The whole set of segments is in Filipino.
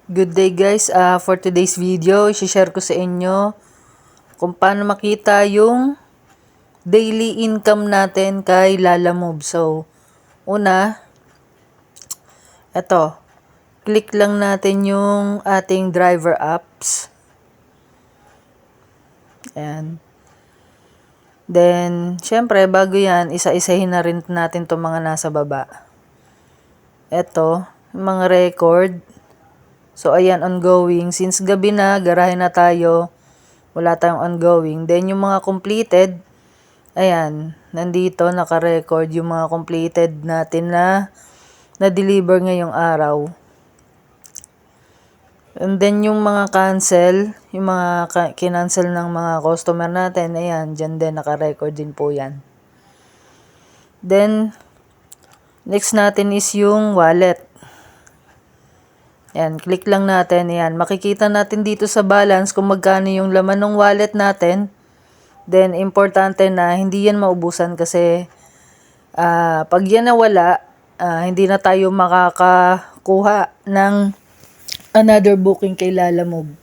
Good day guys, for today's video, i-share ko sa inyo kung paano makita yung daily income natin kay Lalamove. So, una, eto, click lang natin yung ating driver apps. Ayan. Then, syempre, bago yan, isa-isahin na rin natin itong mga nasa baba. Eto, yung mga record. So, ayan, ongoing. Since gabi na, garahe na tayo. Wala tayong ongoing. Then, yung mga completed, ayan, nandito, naka-record yung mga completed natin na na-deliver ngayong araw. And then, yung mga cancel, yung mga kinancel ng mga customer natin, ayan, dyan din, naka-record din po yan. Then, next natin is yung wallet. Yan, click lang natin. Yan, makikita natin dito sa balance kung magkano yung laman ng wallet natin. Then, importante na hindi yan maubusan kasi pag yan nawala, hindi na tayo makakakuha ng another booking kay Lalamove.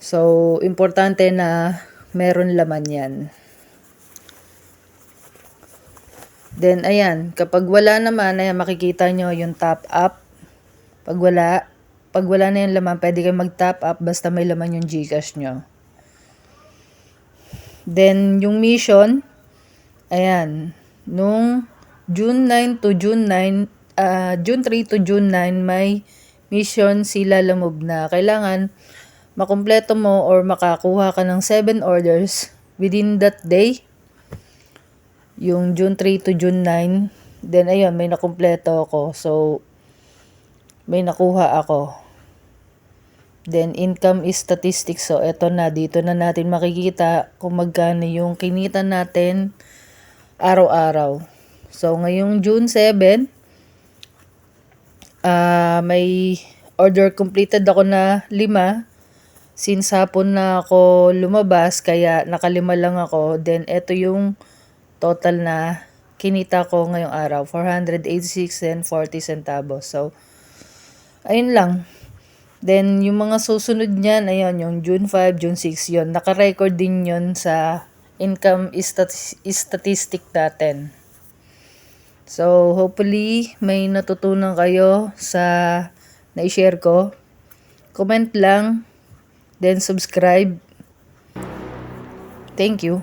So, importante na meron laman yan. Then, ayan, kapag wala naman, ayan, makikita nyo yung top up. Pag wala na yung laman, pwede kayo mag-top up basta may laman yung GCash nyo. Then, yung mission, ayan, nung June 3 to June 9, may mission si Lalamove na kailangan makumpleto mo or makakuha ka ng 7 orders within that day. Yung June 3 to June 9, then ayun, may nakumpleto ako. So, may nakuha ako. Then, income is statistics. So, eto na. Dito na natin makikita kung magkano yung kinita natin araw-araw. So, ngayong June 7, may order completed ako na 5. Since hapon na ako lumabas, kaya nakalima lang ako. Then, eto yung total na kinita ko ngayong araw. 486.40 centavos. So, ayun lang. Then, yung mga susunod niyan, ayun, yung June 5, June 6, yun. Naka-record din yun sa income statistic natin. So, hopefully, may natutunan kayo sa na-share ko. Comment lang, then subscribe. Thank you.